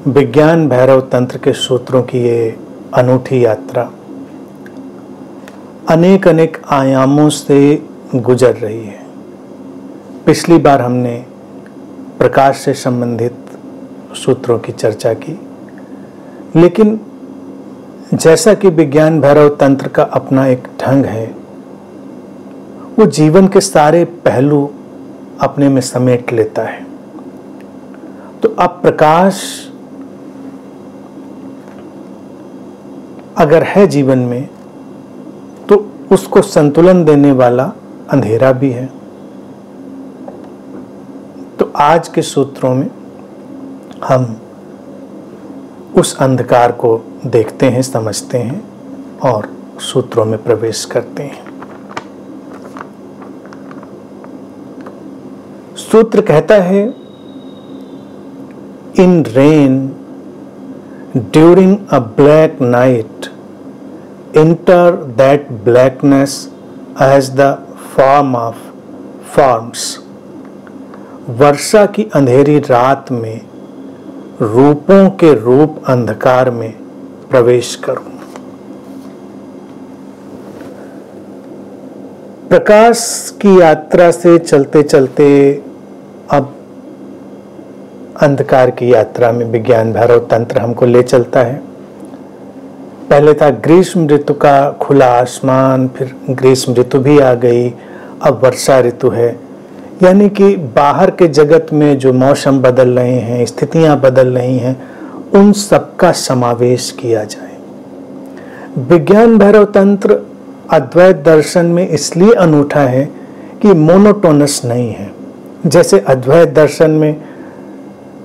विज्ञान भैरव तंत्र के सूत्रों की ये अनूठी यात्रा अनेक अनेक आयामों से गुजर रही है। पिछली बार हमने प्रकाश से संबंधित सूत्रों की चर्चा की, लेकिन जैसा कि विज्ञान भैरव तंत्र का अपना एक ढंग है, वो जीवन के सारे पहलू अपने में समेट लेता है। तो अब प्रकाश अगर है जीवन में, तो उसको संतुलन देने वाला अंधेरा भी है। तो आज के सूत्रों में हम उस अंधकार को देखते हैं, समझते हैं और सूत्रों में प्रवेश करते हैं। सूत्र कहता है, in rain during a black night enter that blackness as the form of forms. वर्षा की अंधेरी रात में रूपों के रूप अंधकार में प्रवेश करूं। प्रकाश की यात्रा से चलते चलते अब अंधकार की यात्रा में विज्ञान भैरव तंत्र हमको ले चलता है। पहले था ग्रीष्म ऋतु का खुला आसमान, फिर ग्रीष्म ऋतु भी आ गई, अब वर्षा ऋतु है। यानी कि बाहर के जगत में जो मौसम बदल रहे हैं, स्थितियां बदल रही हैं, उन सबका समावेश किया जाए। विज्ञान भैरव तंत्र अद्वैत दर्शन में इसलिए अनूठा है कि मोनोटोनस नहीं है। जैसे अद्वैत दर्शन में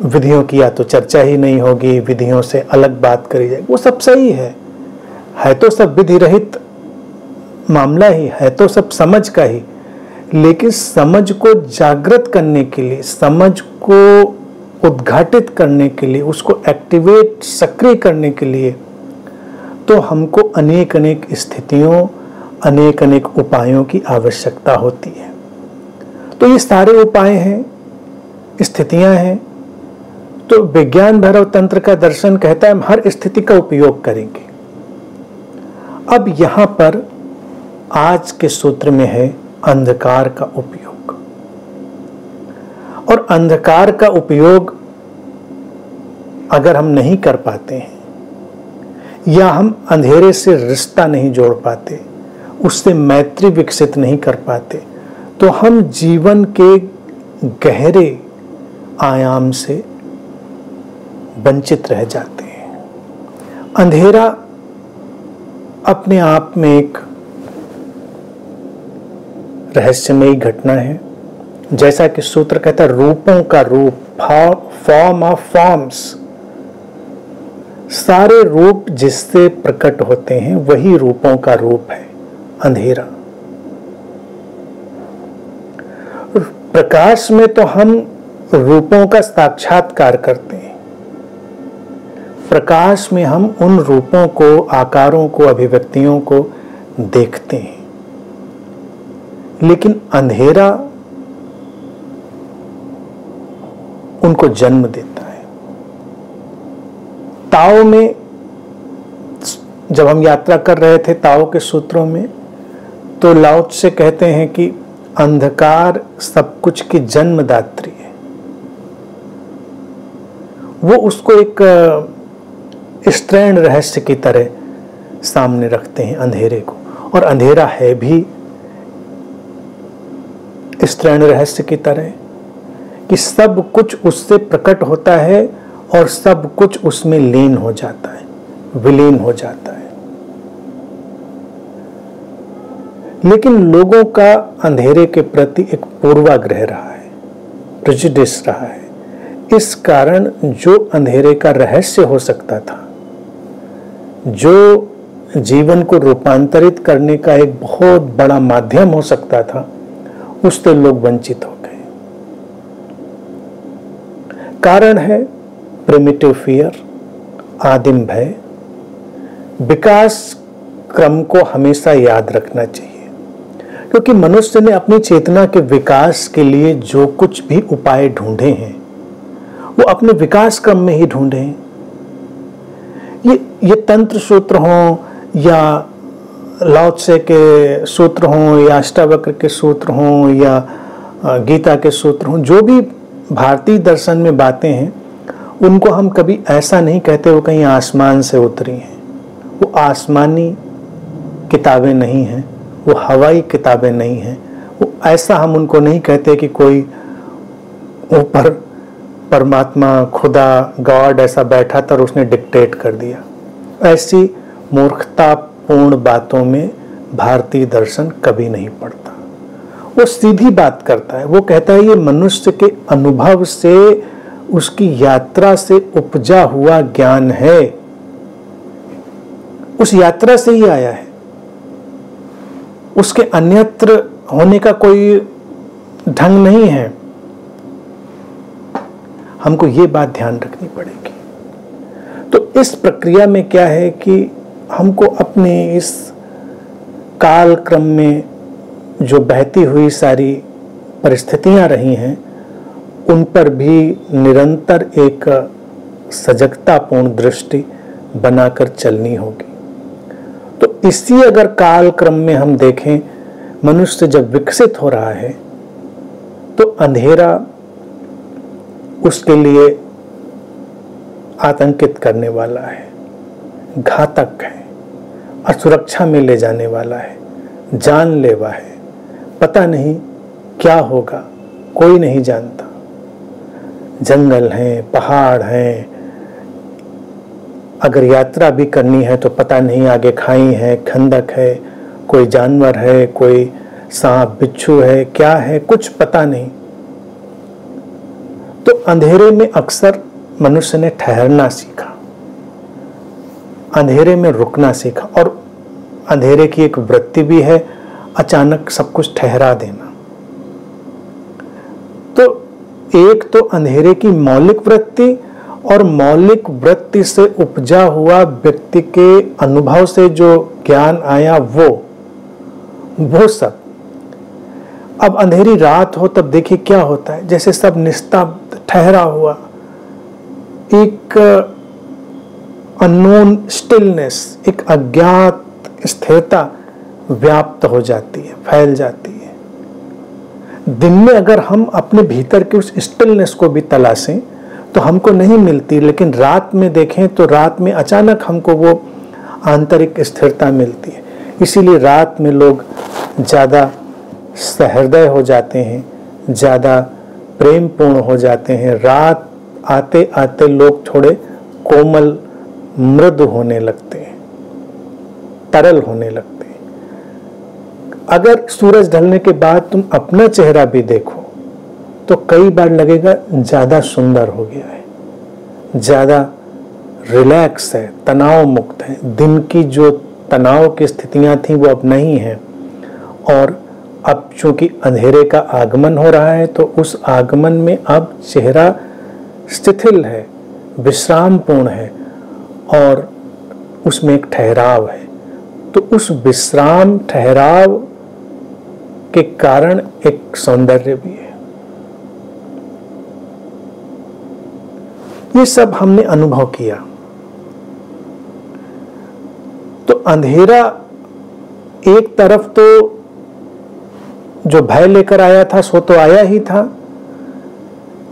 विधियों की या तो चर्चा ही नहीं होगी, विधियों से अलग बात करी जाएगी, वो सब सही है तो सब विधि रहित मामला ही है, तो सब समझ का ही। लेकिन समझ को जागृत करने के लिए, समझ को उद्घाटित करने के लिए, उसको एक्टिवेट, सक्रिय करने के लिए तो हमको अनेक अनेक स्थितियों, अनेक अनेक उपायों की आवश्यकता होती है। तो ये सारे उपाय हैं, स्थितियां हैं। तो विज्ञान भैरव तंत्र का दर्शन कहता है हम हर स्थिति का उपयोग करेंगे। अब यहां पर आज के सूत्र में है अंधकार का उपयोग। और अंधकार का उपयोग अगर हम नहीं कर पाते हैं या हम अंधेरे से रिश्ता नहीं जोड़ पाते, उससे मैत्री विकसित नहीं कर पाते, तो हम जीवन के गहरे आयाम से वंचित रह जाते हैं। अंधेरा अपने आप में एक रहस्यमयी घटना है। जैसा कि सूत्र कहता है, रूपों का रूप, फॉर्म ऑफ फॉर्म्स। सारे रूप जिससे प्रकट होते हैं वही रूपों का रूप है अंधेरा। प्रकाश में तो हम रूपों का साक्षात्कार करते हैं। प्रकाश में हम उन रूपों को, आकारों को, अभिव्यक्तियों को देखते हैं। लेकिन अंधेरा उनको जन्म देता है। ताओ में जब हम यात्रा कर रहे थे ताओ के सूत्रों में, तो लाओ त्से कहते हैं कि अंधकार सब कुछ की जन्मदात्री है। वो उसको एक स्त्रैण रहस्य की तरह सामने रखते हैं अंधेरे को, और अंधेरा है भी स्त्रैण रहस्य की तरह कि सब कुछ उससे प्रकट होता है और सब कुछ उसमें लीन हो जाता है, विलीन हो जाता है। लेकिन लोगों का अंधेरे के प्रति एक पूर्वाग्रह रहा है, प्रेजुडिस रहा है। इस कारण जो अंधेरे का रहस्य हो सकता था, जो जीवन को रूपांतरित करने का एक बहुत बड़ा माध्यम हो सकता था, उससे लोग वंचित हो गए। कारण है प्रिमिटिव फियर, आदिम भय। विकास क्रम को हमेशा याद रखना चाहिए, क्योंकि मनुष्य ने अपनी चेतना के विकास के लिए जो कुछ भी उपाय ढूंढे हैं, वो अपने विकास क्रम में ही ढूंढे हैं। ये तंत्र सूत्र हों या लाओ त्से के सूत्र हों या अष्टावक्र के सूत्र हों या गीता के सूत्र हों, जो भी भारतीय दर्शन में बातें हैं, उनको हम कभी ऐसा नहीं कहते वो कहीं आसमान से उतरी हैं। वो आसमानी किताबें नहीं हैं, वो हवाई किताबें नहीं हैं। वो ऐसा हम उनको नहीं कहते कि कोई ऊपर परमात्मा, खुदा, गॉड ऐसा बैठा था और उसने डिक्टेट कर दिया। ऐसी मूर्खतापूर्ण बातों में भारतीय दर्शन कभी नहीं पड़ता। वो सीधी बात करता है। वो कहता है ये मनुष्य के अनुभव से, उसकी यात्रा से उपजा हुआ ज्ञान है, उस यात्रा से ही आया है, उसके अन्यत्र होने का कोई ढंग नहीं है। हमको ये बात ध्यान रखनी पड़ेगी। तो इस प्रक्रिया में क्या है कि हमको अपने इस काल क्रम में जो बहती हुई सारी परिस्थितियां रही हैं, उन पर भी निरंतर एक सजगतापूर्ण दृष्टि बनाकर चलनी होगी। तो इसी अगर काल क्रम में हम देखें, मनुष्य जब विकसित हो रहा है तो अंधेरा उसके लिए आतंकित करने वाला है, घातक है, असुरक्षा में ले जाने वाला है, जानलेवा है। पता नहीं क्या होगा, कोई नहीं जानता। जंगल हैं, पहाड़ हैं, अगर यात्रा भी करनी है तो पता नहीं आगे खाई है, खंदक है, कोई जानवर है, कोई सांप बिच्छू है, क्या है, कुछ पता नहीं। तो अंधेरे में अक्सर मनुष्य ने ठहरना सीखा, अंधेरे में रुकना सीखा। और अंधेरे की एक वृत्ति भी है, अचानक सब कुछ ठहरा देना। तो एक तो अंधेरे की मौलिक वृत्ति, और मौलिक वृत्ति से उपजा हुआ व्यक्ति के अनुभव से जो ज्ञान आया वो सब। अब अंधेरी रात हो तब देखिए क्या होता है, जैसे सब निस्तब्ध ठहरा हुआ, एक अननोन स्टिलनेस, एक अज्ञात स्थिरता व्याप्त हो जाती है, फैल जाती है। दिन में अगर हम अपने भीतर के उस स्टिलनेस को भी तलाशें तो हमको नहीं मिलती, लेकिन रात में देखें तो रात में अचानक हमको वो आंतरिक स्थिरता मिलती है। इसीलिए रात में लोग ज़्यादा सहृदय हो जाते हैं, ज़्यादा प्रेमपूर्ण हो जाते हैं। रात आते आते लोग थोड़े कोमल, मृदु होने लगते हैं, तरल होने लगते हैं। अगर सूरज ढलने के बाद तुम अपना चेहरा भी देखो तो कई बार लगेगा ज़्यादा सुंदर हो गया है, ज़्यादा रिलैक्स है, तनाव मुक्त है। दिन की जो तनाव की स्थितियां थी वो अब नहीं हैं। और अब चूंकि अंधेरे का आगमन हो रहा है तो उस आगमन में अब चेहरा शिथिल है, विश्रामपूर्ण है, और उसमें एक ठहराव है। तो उस विश्राम ठहराव के कारण एक सौंदर्य भी है। ये सब हमने अनुभव किया। तो अंधेरा एक तरफ तो जो भय लेकर आया था सो तो आया ही था,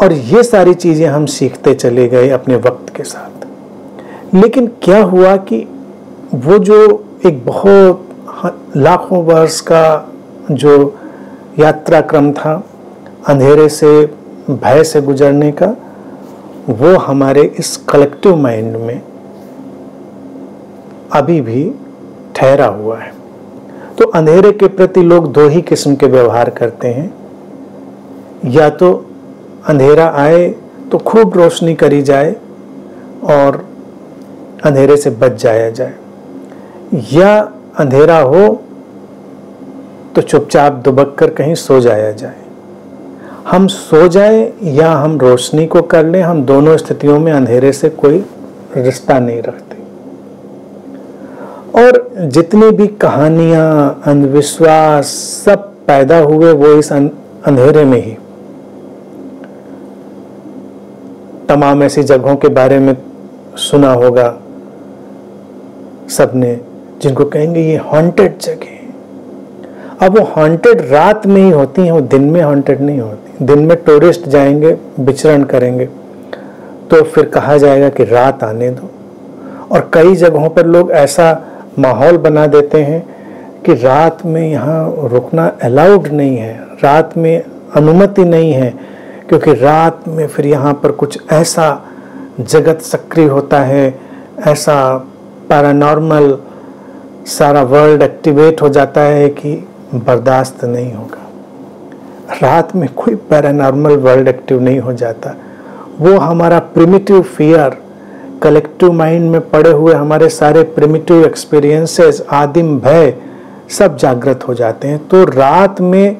और ये सारी चीजें हम सीखते चले गए अपने वक्त के साथ। लेकिन क्या हुआ कि वो जो एक बहुत लाखों वर्ष का जो यात्रा क्रम था अंधेरे से भय से गुजरने का, वो हमारे इस कलेक्टिव माइंड में अभी भी ठहरा हुआ है। तो अंधेरे के प्रति लोग दो ही किस्म के व्यवहार करते हैं, या तो अंधेरा आए तो खूब रोशनी करी जाए और अंधेरे से बच जाया जाए, या अंधेरा हो तो चुपचाप दुबक कर कहीं सो जाया जाए। हम सो जाएं या हम रोशनी को कर लें, हम दोनों स्थितियों में अंधेरे से कोई रिश्ता नहीं रखते। और जितनी भी कहानियां, अंधविश्वास सब पैदा हुए वो इस अंधेरे में ही। तमाम ऐसी जगहों के बारे में सुना होगा सबने, जिनको कहेंगे ये हॉन्टेड जगह। अब वो हॉन्टेड रात में ही होती हैं, वो दिन में हॉन्टेड नहीं होती। दिन में टूरिस्ट जाएंगे, विचरण करेंगे, तो फिर कहा जाएगा कि रात आने दो। और कई जगहों पर लोग ऐसा माहौल बना देते हैं कि रात में यहाँ रुकना अलाउड नहीं है, रात में अनुमति नहीं है, क्योंकि रात में फिर यहाँ पर कुछ ऐसा जगत सक्रिय होता है, ऐसा पैरानॉर्मल सारा वर्ल्ड एक्टिवेट हो जाता है कि बर्दाश्त नहीं होगा। रात में कोई पैरानॉर्मल वर्ल्ड एक्टिव नहीं हो जाता। वो हमारा प्रिमिटिव फियर, कलेक्टिव माइंड में पड़े हुए हमारे सारे प्रिमिटिव एक्सपीरियंसेस, आदिम भय सब जागृत हो जाते हैं। तो रात में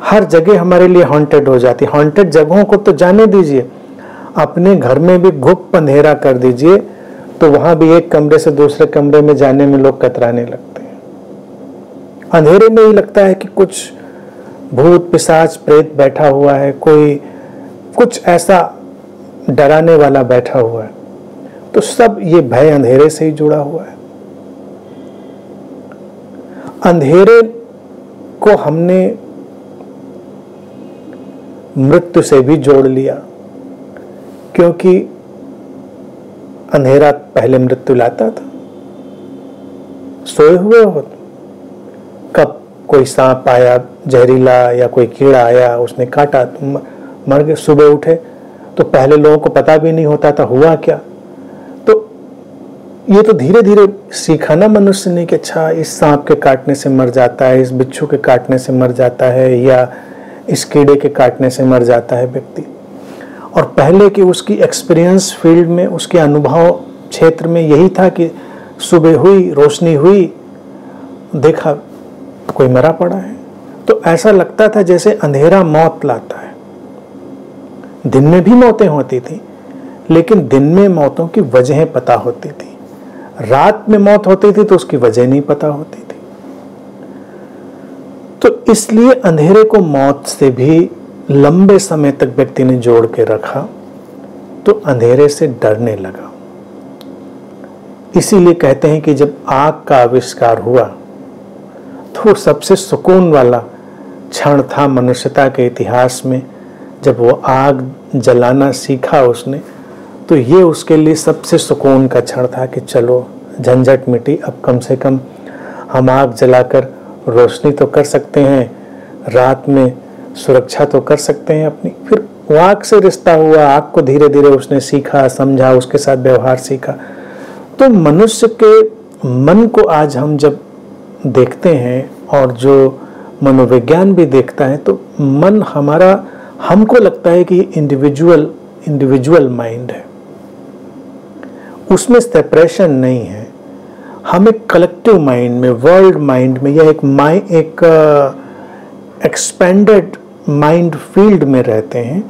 हर जगह हमारे लिए हॉन्टेड हो जाती है। हॉन्टेड जगहों को तो जाने दीजिए, अपने घर में भी घुप अंधेरा कर दीजिए तो वहां भी एक कमरे से दूसरे कमरे में जाने में लोग कतराने लगते हैं। अंधेरे में ही लगता है कि कुछ भूत पिशाच प्रेत बैठा हुआ है, कोई कुछ ऐसा डराने वाला बैठा हुआ है। तो सब ये भय अंधेरे से ही जुड़ा हुआ है। अंधेरे को हमने मृत्यु से भी जोड़ लिया, क्योंकि अंधेरा पहले मृत्यु लाता था। सोए हुए हो, कब कोई सांप आया जहरीला या कोई कीड़ा आया, उसने काटा, तुम मर गए। सुबह उठे तो पहले लोगों को पता भी नहीं होता था हुआ क्या। तो ये तो धीरे धीरे सीखा ना मनुष्य ने कि अच्छा इस सांप के काटने से मर जाता है, इस बिच्छू के काटने से मर जाता है, या इस कीड़े के काटने से मर जाता है व्यक्ति। और पहले की उसकी एक्सपीरियंस फील्ड में, उसके अनुभव क्षेत्र में यही था कि सुबह हुई, रोशनी हुई, देखा कोई मरा पड़ा है। तो ऐसा लगता था जैसे अंधेरा मौत लाता है। दिन में भी मौतें होती थी, लेकिन दिन में मौतों की वजहें पता होती थी। रात में मौत होती थी तो उसकी वजह नहीं पता होती थी। तो इसलिए अंधेरे को मौत से भी लंबे समय तक व्यक्ति ने जोड़ के रखा, तो अंधेरे से डरने लगा। इसीलिए कहते हैं कि जब आग का आविष्कार हुआ तो सबसे सुकून वाला क्षण था मनुष्यता के इतिहास में। जब वो आग जलाना सीखा उसने, तो ये उसके लिए सबसे सुकून का क्षण था कि चलो झंझट मिटी, अब कम से कम हम आग जलाकर रोशनी तो कर सकते हैं, रात में सुरक्षा तो कर सकते हैं अपनी। फिर वो आग से रिश्ता हुआ, आग को धीरे धीरे उसने सीखा, समझा, उसके साथ व्यवहार सीखा। तो मनुष्य के मन को आज हम जब देखते हैं और जो मनोविज्ञान भी देखता है, तो मन हमारा, हमको लगता है कि इंडिविजुअल माइंड है, उसमें सेपरेशन नहीं है। हम एक कलेक्टिव माइंड में, वर्ल्ड माइंड में, या एक एक्सपेंडेड माइंड फील्ड में रहते हैं,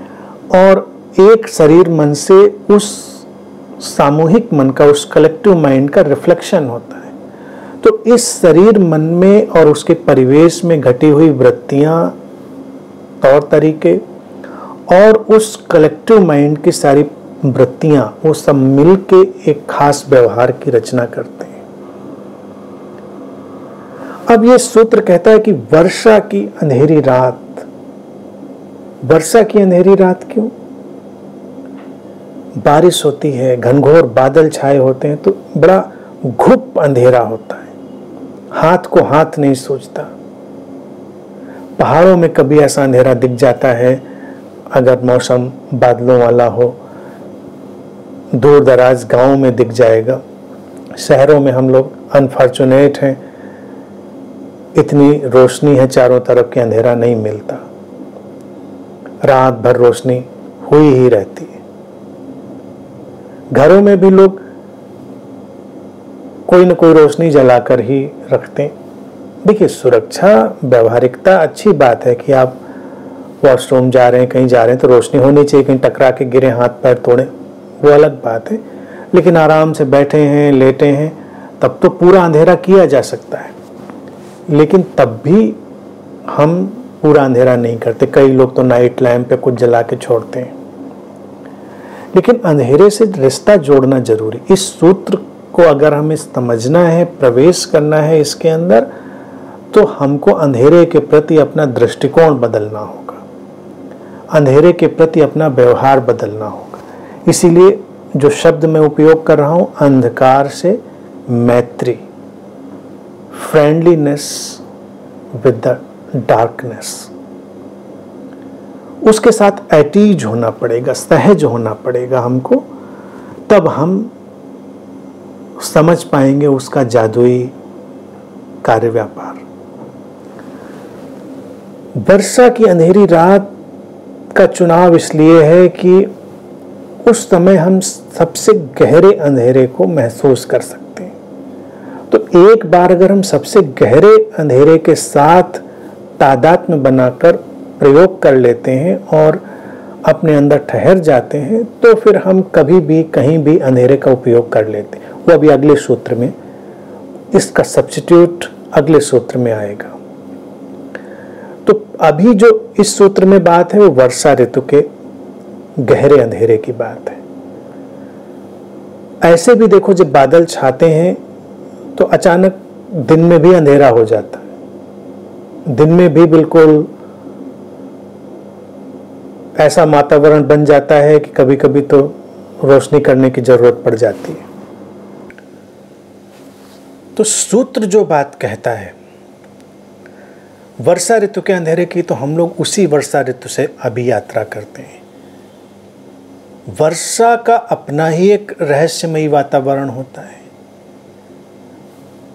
और एक शरीर मन से उस सामूहिक मन का, उस कलेक्टिव माइंड का रिफ्लेक्शन होता है। तो इस शरीर मन में और उसके परिवेश में घटी हुई वृत्तियां, तौर तरीके और उस कलेक्टिव माइंड की सारी वृत्तियां, वो सब मिलके एक खास व्यवहार की रचना करते हैं। अब ये सूत्र कहता है कि वर्षा की अंधेरी रात। वर्षा की अंधेरी रात क्यों? बारिश होती है, घनघोर बादल छाए होते हैं, तो बड़ा घुप अंधेरा होता है, हाथ को हाथ नहीं सूझता। पहाड़ों में कभी ऐसा अंधेरा दिख जाता है अगर मौसम बादलों वाला हो, दूर दराज गांव में दिख जाएगा। शहरों में हम लोग अनफॉर्चुनेट हैं, इतनी रोशनी है चारों तरफ कि अंधेरा नहीं मिलता, रात भर रोशनी हुई ही रहती है। घरों में भी लोग कोई न कोई रोशनी जलाकर ही रखते हैं। देखिए, सुरक्षा, व्यवहारिकता अच्छी बात है कि आप वॉशरूम जा रहे हैं, कहीं जा रहे हैं तो रोशनी होनी चाहिए, कहीं टकरा के गिरे, हाथ पैर तोड़े, वो अलग बात है। लेकिन आराम से बैठे हैं, लेटे हैं, तब तो पूरा अंधेरा किया जा सकता है। लेकिन तब भी हम पूरा अंधेरा नहीं करते। कई लोग तो नाइट लैंप पे कुछ जला के छोड़ते हैं। लेकिन अंधेरे से रिश्ता जोड़ना जरूरी। इस सूत्र को अगर हमें समझना है, प्रवेश करना है इसके अंदर, तो हमको अंधेरे के प्रति अपना दृष्टिकोण बदलना होगा, अंधेरे के प्रति अपना व्यवहार बदलना होगा। इसीलिए जो शब्द मैं उपयोग कर रहा हूं, अंधकार से मैत्री, फ्रेंडलीनेस विद द डार्कनेस, उसके साथ एटीज होना पड़ेगा, सहज होना पड़ेगा हमको, तब हम समझ पाएंगे उसका जादुई कार्य व्यापार। वर्षा की अंधेरी रात का चुनाव इसलिए है कि उस समय हम सबसे गहरे अंधेरे को महसूस कर सकते हैं। तो एक बार अगर हम सबसे गहरे अंधेरे के साथ तादात्म्य बनाकर प्रयोग कर लेते हैं और अपने अंदर ठहर जाते हैं, तो फिर हम कभी भी कहीं भी अंधेरे का उपयोग कर लेते हैं। वो अभी अगले सूत्र में, इसका सब्स्टिट्यूट अगले सूत्र में आएगा। तो अभी जो इस सूत्र में बात है वो वर्षा ऋतु के गहरे अंधेरे की बात है। ऐसे भी देखो, जब बादल छाते हैं तो अचानक दिन में भी अंधेरा हो जाता है, दिन में भी बिल्कुल ऐसा वातावरण बन जाता है कि कभी कभी तो रोशनी करने की जरूरत पड़ जाती है। तो सूत्र जो बात कहता है वर्षा ऋतु के अंधेरे की, तो हम लोग उसी वर्षा ऋतु से अभी यात्रा करते हैं। वर्षा का अपना ही एक रहस्यमयी वातावरण होता है।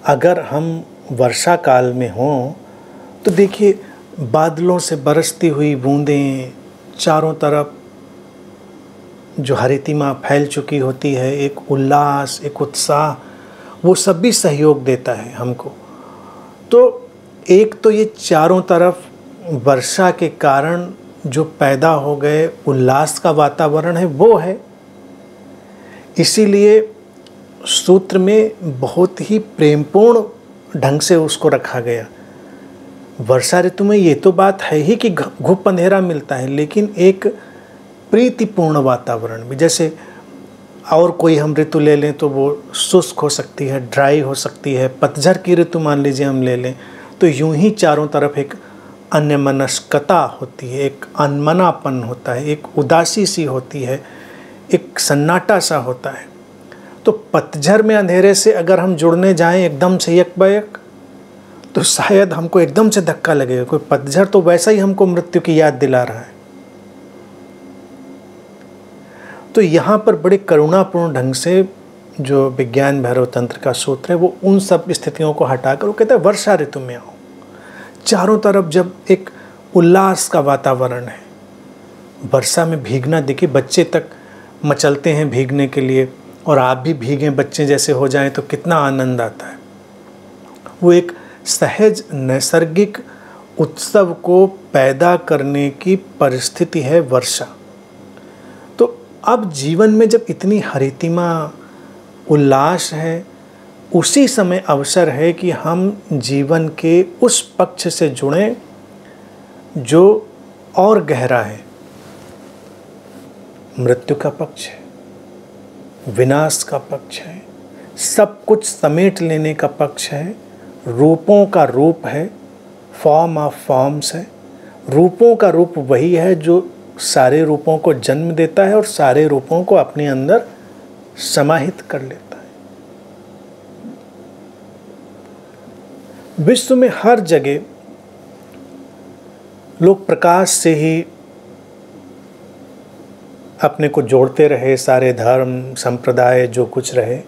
अगर हम वर्षा काल में हों तो देखिए, बादलों से बरसती हुई बूंदें, चारों तरफ जो हरितिमा फैल चुकी होती है, एक उल्लास, एक उत्साह, वो सब भी सहयोग देता है हमको। तो एक तो ये चारों तरफ वर्षा के कारण जो पैदा हो गए उल्लास का वातावरण है, वो है। इसीलिए सूत्र में बहुत ही प्रेमपूर्ण ढंग से उसको रखा गया। वर्षा ऋतु में ये तो बात है ही कि घुप अंधेरा मिलता है, लेकिन एक प्रीतिपूर्ण वातावरण भी। जैसे और कोई हम ऋतु ले लें तो वो शुष्क हो सकती है, ड्राई हो सकती है। पतझड़ की ऋतु मान लीजिए हम ले लें, तो यूं ही चारों तरफ एक अन्यमनस्कता होती है, एक अनमनापन होता है, एक उदासी सी होती है, एक सन्नाटा सा होता है। तो पतझड़ में अंधेरे से अगर हम जुड़ने जाएं एकदम से यकबयक, तो शायद हमको एकदम से धक्का लगेगा। कोई पतझड़ तो वैसा ही हमको मृत्यु की याद दिला रहा है। तो यहाँ पर बड़े करुणापूर्ण ढंग से जो विज्ञान भैरव तंत्र का सूत्र है, वो उन सब स्थितियों को हटाकर वो कहता है वर्षा ऋतु में आओ। चारों तरफ जब एक उल्लास का वातावरण है, वर्षा में भीगना, देखिए बच्चे तक मचलते हैं भीगने के लिए, और आप भी भीगें बच्चे जैसे हो जाएं तो कितना आनंद आता है। वो एक सहज नैसर्गिक उत्सव को पैदा करने की परिस्थिति है वर्षा। तो अब जीवन में जब इतनी हरितिमा, उल्लास है, उसी समय अवसर है कि हम जीवन के उस पक्ष से जुड़ें जो और गहरा है। मृत्यु का पक्ष है, विनाश का पक्ष है, सब कुछ समेट लेने का पक्ष है, रूपों का रूप है, फॉर्म ऑफ फॉर्म्स है। रूपों का रूप वही है जो सारे रूपों को जन्म देता है और सारे रूपों को अपने अंदर समाहित कर लेता है। विश्व में हर जगह लोग प्रकाश से ही अपने को जोड़ते रहे, सारे धर्म संप्रदाय जो कुछ रहे।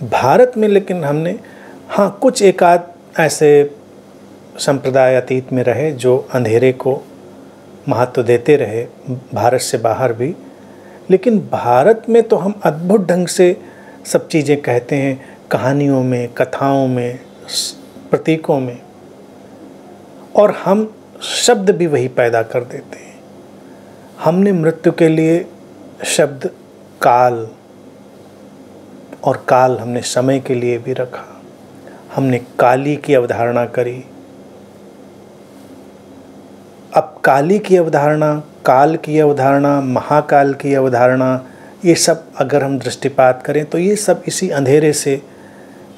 भारत में लेकिन हमने, हाँ, कुछ एकाध ऐसे संप्रदाय अतीत में रहे जो अंधेरे को महत्व देते रहे, भारत से बाहर भी। लेकिन भारत में तो हम अद्भुत ढंग से सब चीज़ें कहते हैं, कहानियों में, कथाओं में, प्रतीकों में, और हम शब्द भी वही पैदा कर देते हैं। हमने मृत्यु के लिए शब्द काल, और काल हमने समय के लिए भी रखा। हमने काली की अवधारणा करी। अब काली की अवधारणा, काल की अवधारणा, महाकाल की अवधारणा, ये सब अगर हम दृष्टिपात करें तो ये सब इसी अंधेरे से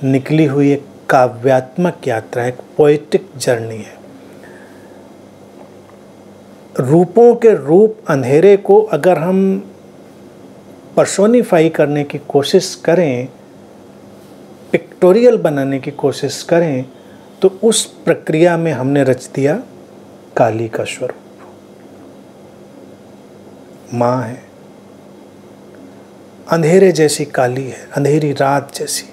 निकली हुई एक काव्यात्मक यात्रा है, एक पोएटिक जर्नी है। रूपों के रूप अंधेरे को अगर हम पर्सोनिफाई करने की कोशिश करें, पिक्टोरियल बनाने की कोशिश करें, तो उस प्रक्रिया में हमने रच दिया काली का स्वरूप। माँ है, अंधेरे जैसी काली है, अंधेरी रात जैसी।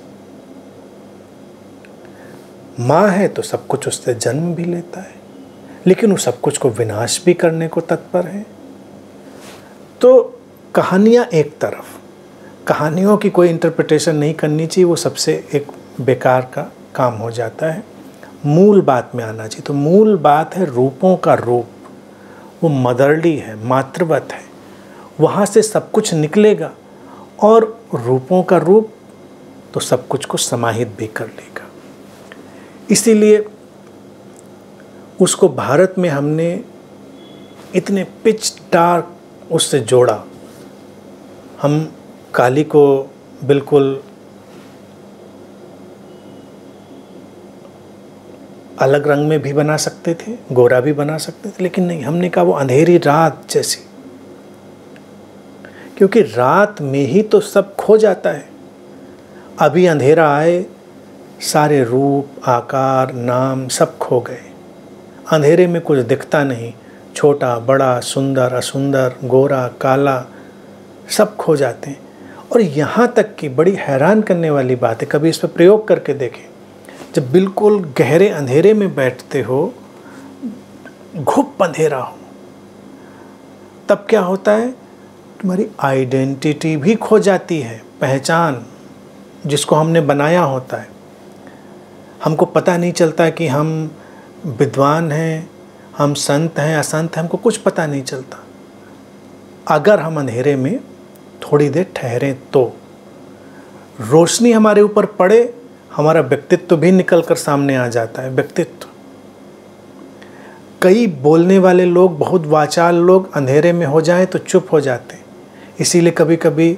माँ है तो सब कुछ उससे जन्म भी लेता है, लेकिन वो सब कुछ को विनाश भी करने को तत्पर है। तो कहानियाँ एक तरफ, कहानियों की कोई इंटरप्रिटेशन नहीं करनी चाहिए, वो सबसे एक बेकार का काम हो जाता है। मूल बात में आना चाहिए। तो मूल बात है रूपों का रूप, वो मदरली है, मातृवत है, वहाँ से सब कुछ निकलेगा और रूपों का रूप तो सब कुछ को समाहित भी कर लेगा। इसीलिए उसको भारत में हमने इतने पिच डार्क उससे जोड़ा। हम काली को बिल्कुल अलग रंग में भी बना सकते थे, गोरा भी बना सकते थे, लेकिन नहीं, हमने कहा वो अंधेरी रात जैसी, क्योंकि रात में ही तो सब खो जाता है। अभी अंधेरा आए, सारे रूप, आकार, नाम सब खो गए। अंधेरे में कुछ दिखता नहीं, छोटा बड़ा, सुंदर असुंदर, गोरा काला, सब खो जाते हैं। और यहाँ तक कि बड़ी हैरान करने वाली बात है, कभी इस पर प्रयोग करके देखें। जब बिल्कुल गहरे अंधेरे में बैठते हो, घुप अंधेरा हो, तब क्या होता है, तुम्हारी आइडेंटिटी भी खो जाती है, पहचान जिसको हमने बनाया होता है। हमको पता नहीं चलता कि हम विद्वान हैं, हम संत हैं, असंत हैं, हमको कुछ पता नहीं चलता। अगर हम अंधेरे में थोड़ी देर ठहरें तो रोशनी हमारे ऊपर पड़े, हमारा व्यक्तित्व भी निकल कर सामने आ जाता है। व्यक्तित्व, कई बोलने वाले लोग, बहुत वाचाल लोग अंधेरे में हो जाएं तो चुप हो जाते हैं। इसीलिए कभी कभी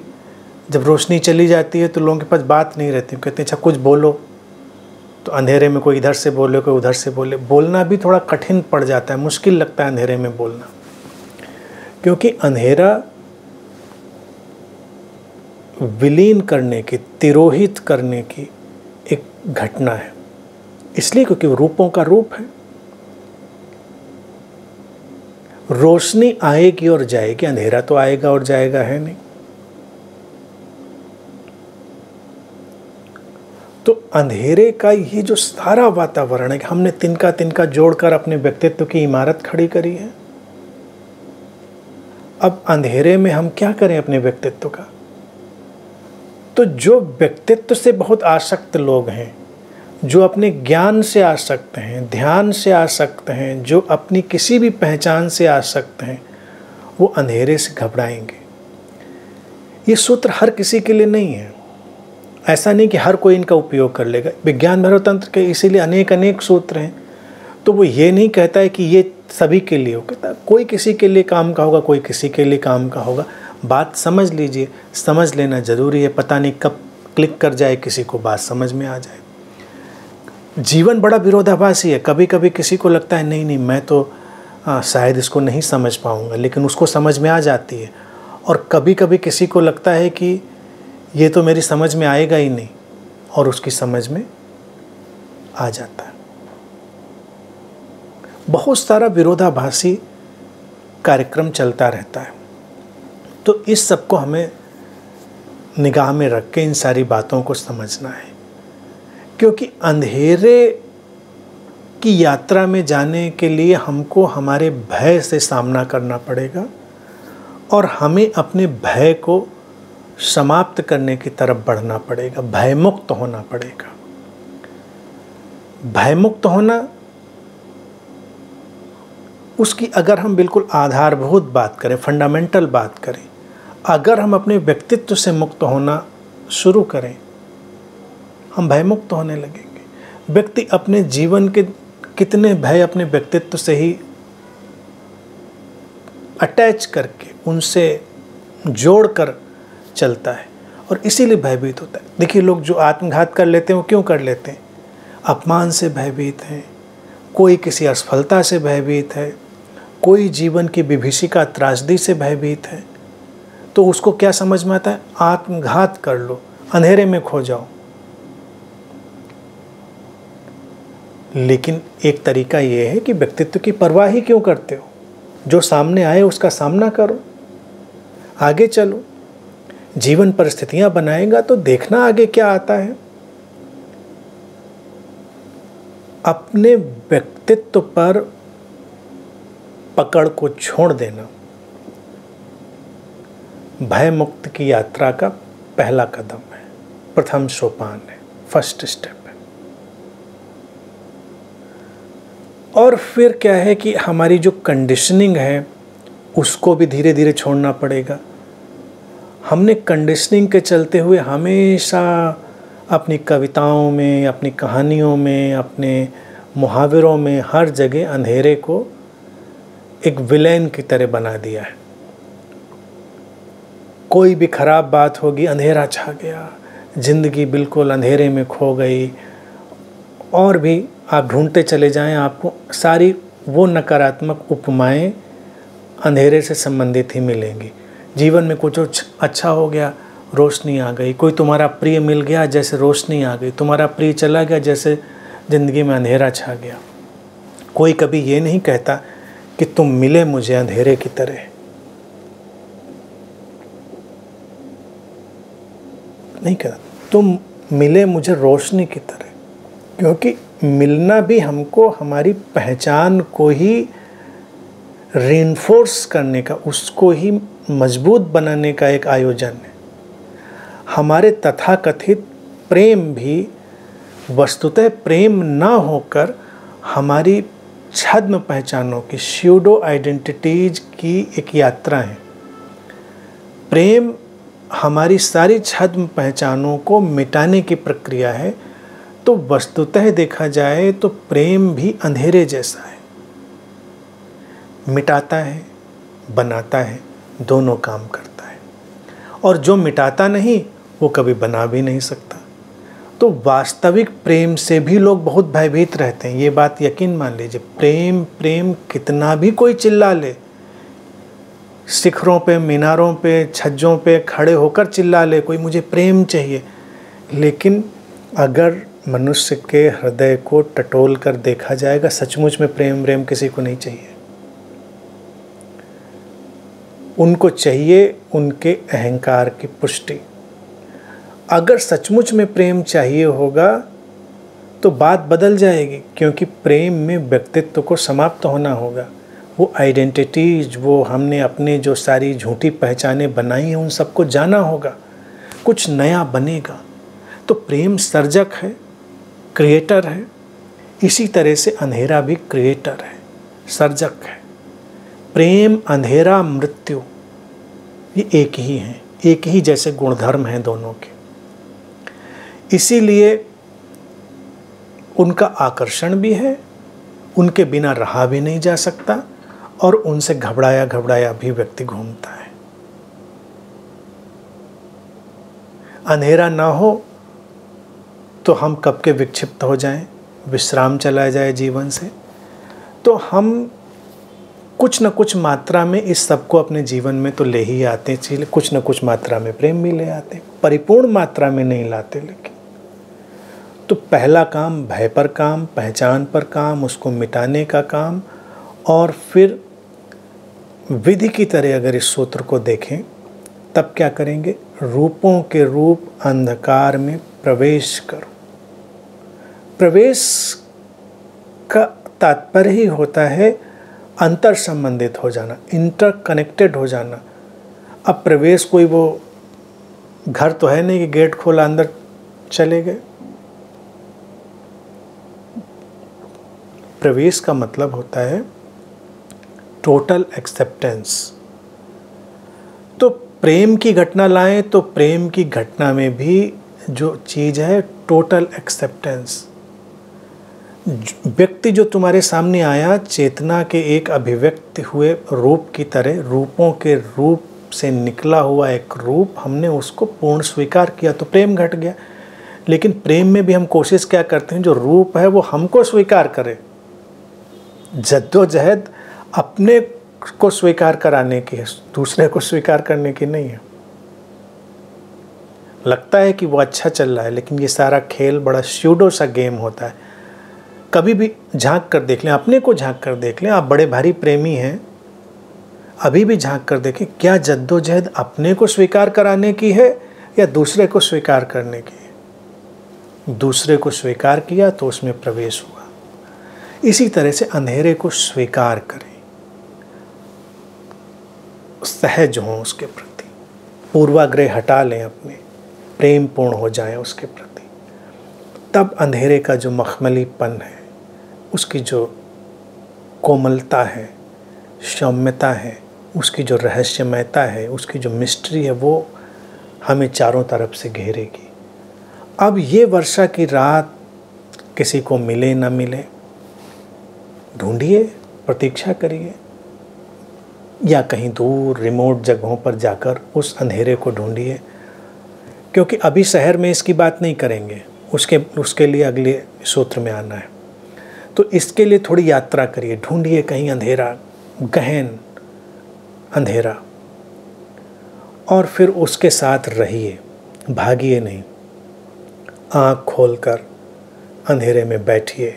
जब रोशनी चली जाती है तो लोगों के पास बात नहीं रहती, कहते हैं अच्छा कुछ बोलो, तो अंधेरे में कोई इधर से बोले, कोई उधर से बोले। बोलना भी थोड़ा कठिन पड़ जाता है, मुश्किल लगता है अंधेरे में बोलना, क्योंकि अंधेरा विलीन करने की, तिरोहित करने की एक घटना है। इसलिए क्योंकि रूपों का रूप है। रोशनी आएगी और जाएगी, अंधेरा तो आएगा और जाएगा है नहीं। तो अंधेरे का ये जो सारा वातावरण है कि हमने तिनका तिनका जोड़कर अपने व्यक्तित्व की इमारत खड़ी करी है। अब अंधेरे में हम क्या करें अपने व्यक्तित्व का? तो जो व्यक्तित्व से बहुत आसक्त लोग हैं, जो अपने ज्ञान से आसक्त हैं, ध्यान से आसक्त हैं, जो अपनी किसी भी पहचान से आसक्त हैं, वो अंधेरे से घबराएंगे। ये सूत्र हर किसी के लिए नहीं है। ऐसा नहीं कि हर कोई इनका उपयोग कर लेगा। विज्ञान भैरव तंत्र के इसीलिए अनेक सूत्र हैं। तो वो ये नहीं कहता है कि ये सभी के लिए हो, कहता है कोई किसी के लिए काम का होगा, कोई किसी के लिए काम का होगा। बात समझ लीजिए, समझ लेना ज़रूरी है। पता नहीं कब क्लिक कर जाए, किसी को बात समझ में आ जाए। जीवन बड़ा विरोधाभासी है। कभी कभी किसी को लगता है नहीं मैं तो शायद इसको नहीं समझ पाऊँगा, लेकिन उसको समझ में आ जाती है। और कभी कभी किसी को लगता है कि ये तो मेरी समझ में आएगा ही नहीं, और उसकी समझ में आ जाता है। बहुत सारा विरोधाभासी कार्यक्रम चलता रहता है। तो इस सब को हमें निगाह में रख के इन सारी बातों को समझना है, क्योंकि अंधेरे की यात्रा में जाने के लिए हमको हमारे भय से सामना करना पड़ेगा, और हमें अपने भय को समाप्त करने की तरफ बढ़ना पड़ेगा। भयमुक्त होना पड़ेगा। भयमुक्त होना, उसकी अगर हम बिल्कुल आधारभूत बात करें, फंडामेंटल बात करें, अगर हम अपने व्यक्तित्व से मुक्त होना शुरू करें, हम भयमुक्त होने लगेंगे। व्यक्ति अपने जीवन के कितने भय अपने व्यक्तित्व से ही अटैच करके, उनसे जोड़कर चलता है और इसीलिए भयभीत होता है। देखिए, लोग जो आत्मघात कर लेते हैं वो क्यों कर लेते हैं? अपमान से भयभीत हैं, कोई किसी असफलता से भयभीत है, कोई जीवन की विभीषिका त्रासदी से भयभीत है। तो उसको क्या समझ में आता है? आत्मघात कर लो, अंधेरे में खो जाओ। लेकिन एक तरीका ये है कि व्यक्तित्व की परवाह ही क्यों करते हो? जो सामने आए उसका सामना करो, आगे चलो। जीवन परिस्थितियां बनाएगा तो देखना आगे क्या आता है। अपने व्यक्तित्व पर पकड़ को छोड़ देना भय मुक्त की यात्रा का पहला कदम है, प्रथम सोपान है, फर्स्ट स्टेप है। और फिर क्या है कि हमारी जो कंडीशनिंग है उसको भी धीरे धीरे छोड़ना पड़ेगा। हमने कंडीशनिंग के चलते हुए हमेशा अपनी कविताओं में, अपनी कहानियों में, अपने मुहावरों में हर जगह अंधेरे को एक विलेन की तरह बना दिया है। कोई भी खराब बात होगी, अंधेरा छा गया, जिंदगी बिल्कुल अंधेरे में खो गई। और भी आप ढूंढते चले जाएं, आपको सारी वो नकारात्मक उपमाएं अंधेरे से संबंधित ही मिलेंगी। जीवन में कुछ अच्छा हो गया, रोशनी आ गई। कोई तुम्हारा प्रिय मिल गया, जैसे रोशनी आ गई। तुम्हारा प्रिय चला गया, जैसे ज़िंदगी में अंधेरा छा गया। कोई कभी ये नहीं कहता कि तुम मिले मुझे अंधेरे की तरह। नहीं कहता, तुम मिले मुझे रोशनी की तरह। क्योंकि मिलना भी हमको हमारी पहचान को ही रीइंफोर्स करने का, उसको ही मजबूत बनाने का एक आयोजन है। हमारे तथाकथित प्रेम भी वस्तुतः प्रेम ना होकर हमारी छद्म पहचानों की, स्यूडो आइडेंटिटीज की एक यात्रा है। प्रेम हमारी सारी छद्म पहचानों को मिटाने की प्रक्रिया है। तो वस्तुतः देखा जाए तो प्रेम भी अंधेरे जैसा है, मिटाता है, बनाता है, दोनों काम करता है। और जो मिटाता नहीं वो कभी बना भी नहीं सकता। तो वास्तविक प्रेम से भी लोग बहुत भयभीत रहते हैं। ये बात यकीन मान लीजिए, प्रेम प्रेम कितना भी कोई चिल्ला ले, शिखरों पे, मीनारों पे, छज्जों पे खड़े होकर चिल्ला ले कोई, मुझे प्रेम चाहिए। लेकिन अगर मनुष्य के हृदय को टटोल कर देखा जाएगा, सचमुच में प्रेम किसी को नहीं चाहिए। उनको चाहिए उनके अहंकार की पुष्टि। अगर सचमुच में प्रेम चाहिए होगा तो बात बदल जाएगी, क्योंकि प्रेम में व्यक्तित्व को समाप्त होना होगा। वो आइडेंटिटीज, वो हमने अपने जो सारी झूठी पहचानें बनाई हैं, उन सबको जाना होगा, कुछ नया बनेगा। तो प्रेम सर्जक है, क्रिएटर है। इसी तरह से अंधेरा भी क्रिएटर है, सर्जक है। प्रेम, अंधेरा, मृत्यु ये एक ही हैं, एक ही जैसे गुणधर्म हैं दोनों के। इसीलिए उनका आकर्षण भी है, उनके बिना रहा भी नहीं जा सकता, और उनसे घबराया घबराया भी व्यक्ति घूमता है। अंधेरा ना हो तो हम कब के विक्षिप्त हो जाएं, विश्राम चला जाए जीवन से। तो हम कुछ न कुछ मात्रा में इस सब को अपने जीवन में तो ले ही आते हैं, इसलिए कुछ न कुछ मात्रा में प्रेम भी ले आते हैं, परिपूर्ण मात्रा में नहीं लाते। लेकिन तो पहला काम भय पर काम, पहचान पर काम, उसको मिटाने का काम। और फिर विधि की तरह अगर इस सूत्र को देखें तब क्या करेंगे? रूपों के रूप अंधकार में प्रवेश करो। प्रवेश का तात्पर्य ही होता है अंतर संबंधित हो जाना, इंटरकनेक्टेड हो जाना। अब प्रवेश कोई वो घर तो है नहीं कि गेट खोला अंदर चले गए। प्रवेश का मतलब होता है टोटल एक्सेप्टेंस। तो प्रेम की घटना लाएं तो प्रेम की घटना में भी जो चीज़ है टोटल एक्सेप्टेंस। व्यक्ति जो तुम्हारे सामने आया, चेतना के एक अभिव्यक्ति हुए रूप की तरह, रूपों के रूप से निकला हुआ एक रूप, हमने उसको पूर्ण स्वीकार किया तो प्रेम घट गया। लेकिन प्रेम में भी हम कोशिश क्या करते हैं, जो रूप है वो हमको स्वीकार करे। जद्दोजहद अपने को स्वीकार कराने की है, दूसरे को स्वीकार करने की नहीं है। लगता है कि वो अच्छा चल रहा है, लेकिन ये सारा खेल बड़ा स्यूडो सा गेम होता है। कभी भी झांक कर देख लें, अपने को झांक कर देख लें। आप बड़े भारी प्रेमी हैं, अभी भी झांक कर देखें, क्या जद्दोजहद अपने को स्वीकार कराने की है या दूसरे को स्वीकार करने की है? दूसरे को स्वीकार किया तो उसमें प्रवेश हुआ। इसी तरह से अंधेरे को स्वीकार करें, सहज हों उसके प्रति, पूर्वाग्रह हटा लें, अपने प्रेम पूर्ण हो जाएं उसके प्रति। तब अंधेरे का जो मखमलीपन है, उसकी जो कोमलता है, सौम्यता है, उसकी जो रहस्यमयता है, उसकी जो मिस्ट्री है, वो हमें चारों तरफ से घेरेगी। अब ये वर्षा की रात किसी को मिले ना मिले, ढूंढिए, प्रतीक्षा करिए, या कहीं दूर रिमोट जगहों पर जाकर उस अंधेरे को ढूंढिए। क्योंकि अभी शहर में इसकी बात नहीं करेंगे, उसके लिए अगले सूत्र में आना है। तो इसके लिए थोड़ी यात्रा करिए, ढूंढिए कहीं अंधेरा, गहन अंधेरा, और फिर उसके साथ रहिए, भागिए नहीं। आँख खोलकर अंधेरे में बैठिए,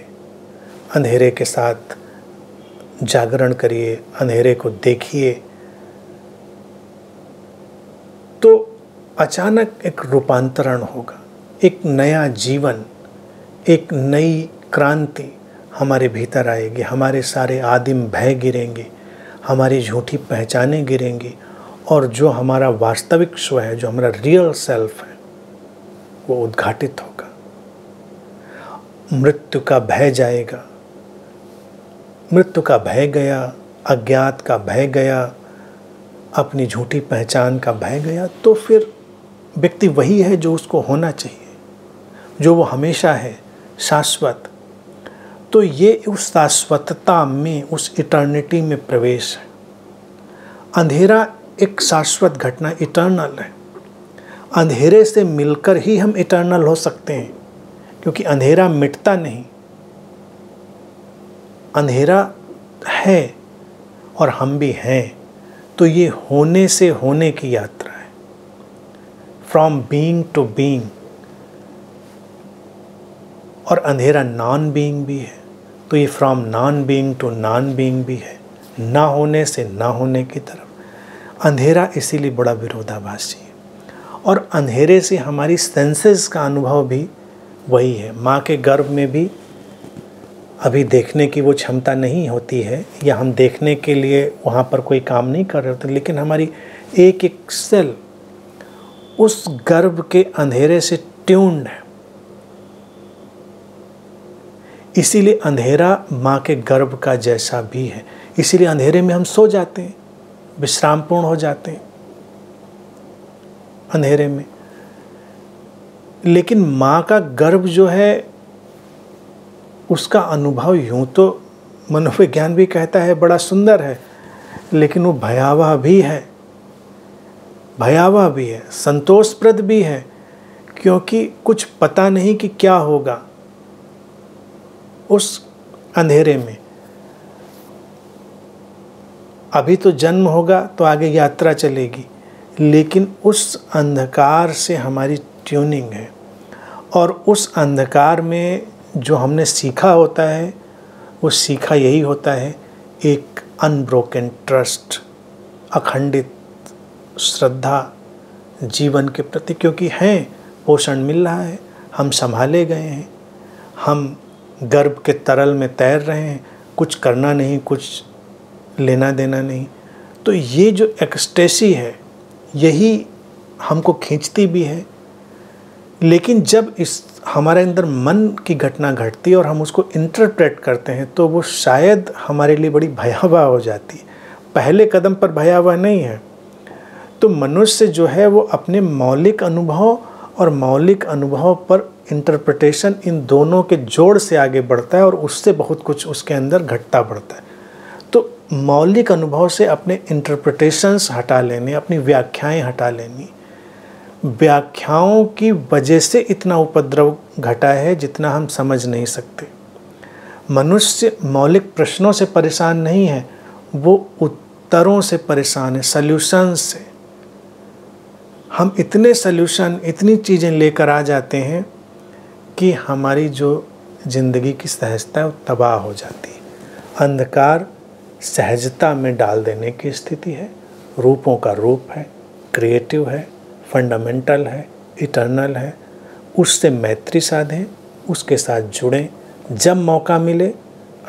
अंधेरे के साथ जागरण करिए, अंधेरे को देखिए। तो अचानक एक रूपांतरण होगा, एक नया जीवन, एक नई क्रांति हमारे भीतर आएगी। हमारे सारे आदिम भय गिरेंगे, हमारी झूठी पहचानें गिरेंगी, और जो हमारा वास्तविक स्व है, जो हमारा रियल सेल्फ है, वो उद्घाटित होगा। मृत्यु का भय जाएगा, मृत्यु का भय गया, अज्ञात का भय गया, अपनी झूठी पहचान का भय गया। तो फिर व्यक्ति वही है जो उसको होना चाहिए, जो वो हमेशा है, शाश्वत। तो ये उस शाश्वतता में, उस इटर्निटी में प्रवेश है। अंधेरा एक शाश्वत घटना, इटर्नल है। अंधेरे से मिलकर ही हम इटर्नल हो सकते हैं, क्योंकि अंधेरा मिटता नहीं। अंधेरा है और हम भी हैं। तो ये होने से होने की यात्रा है, फ्रॉम बीइंग टू बीइंग। और अंधेरा नॉन बीइंग भी है, तो ये from non being to non being भी है, ना होने से ना होने की तरफ। अंधेरा इसीलिए बड़ा विरोधाभासी है। और अंधेरे से हमारी सेंसेस का अनुभव भी वही है। माँ के गर्भ में भी अभी देखने की वो क्षमता नहीं होती है, या हम देखने के लिए वहाँ पर कोई काम नहीं कर रहे होते, लेकिन हमारी एक एक सेल उस गर्भ के अंधेरे से ट्यून्ड है। इसीलिए अंधेरा माँ के गर्भ का जैसा भी है। इसीलिए अंधेरे में हम सो जाते हैं, विश्रामपूर्ण हो जाते हैं अंधेरे में। लेकिन माँ का गर्भ जो है, उसका अनुभव यूँ तो मनोविज्ञान भी कहता है बड़ा सुंदर है, लेकिन वो भयावह भी है, भयावह भी है, संतोषप्रद भी है। क्योंकि कुछ पता नहीं कि क्या होगा उस अंधेरे में। अभी तो जन्म होगा तो आगे यात्रा चलेगी, लेकिन उस अंधकार से हमारी ट्यूनिंग है। और उस अंधकार में जो हमने सीखा होता है, वो सीखा यही होता है, एक अनब्रोकन ट्रस्ट, अखंडित श्रद्धा जीवन के प्रति। क्योंकि हैं, पोषण मिल रहा है, हम संभाले गए हैं, हम गर्भ के तरल में तैर रहे हैं, कुछ करना नहीं, कुछ लेना देना नहीं। तो ये जो एक्सटेसी है, यही हमको खींचती भी है। लेकिन जब इस हमारे अंदर मन की घटना घटती है और हम उसको इंटरप्रेट करते हैं, तो वो शायद हमारे लिए बड़ी भयावह हो जाती है। पहले कदम पर भयावह नहीं है। तो मनुष्य जो है वो अपने मौलिक अनुभव और मौलिक अनुभव पर इंटरप्रिटेशन, इन दोनों के जोड़ से आगे बढ़ता है, और उससे बहुत कुछ उसके अंदर घटता बढ़ता है। तो मौलिक अनुभव से अपने इंटरप्रिटेशंस हटा लेने, अपनी व्याख्याएं हटा लेनी। व्याख्याओं की वजह से इतना उपद्रव घटा है जितना हम समझ नहीं सकते। मनुष्य मौलिक प्रश्नों से परेशान नहीं है, वो उत्तरों से परेशान है, सल्यूशंस से। हम इतने सल्यूशन, इतनी चीज़ें लेकर आ जाते हैं कि हमारी जो ज़िंदगी की सहजता है वो तबाह हो जाती है। अंधकार सहजता में डाल देने की स्थिति है। रूपों का रूप है, क्रिएटिव है, फंडामेंटल है, इटर्नल है। उससे मैत्री साधें, उसके साथ जुड़ें। जब मौका मिले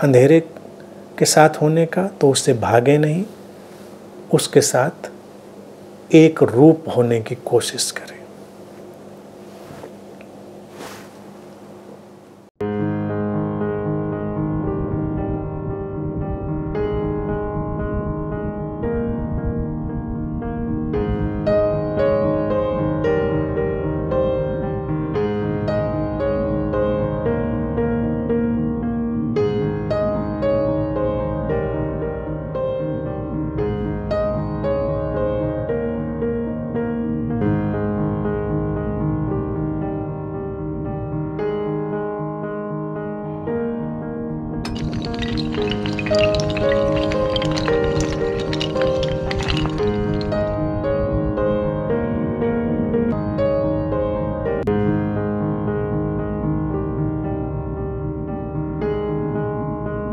अंधेरे के साथ होने का तो उससे भागे नहीं, उसके साथ एक रूप होने की कोशिश करें।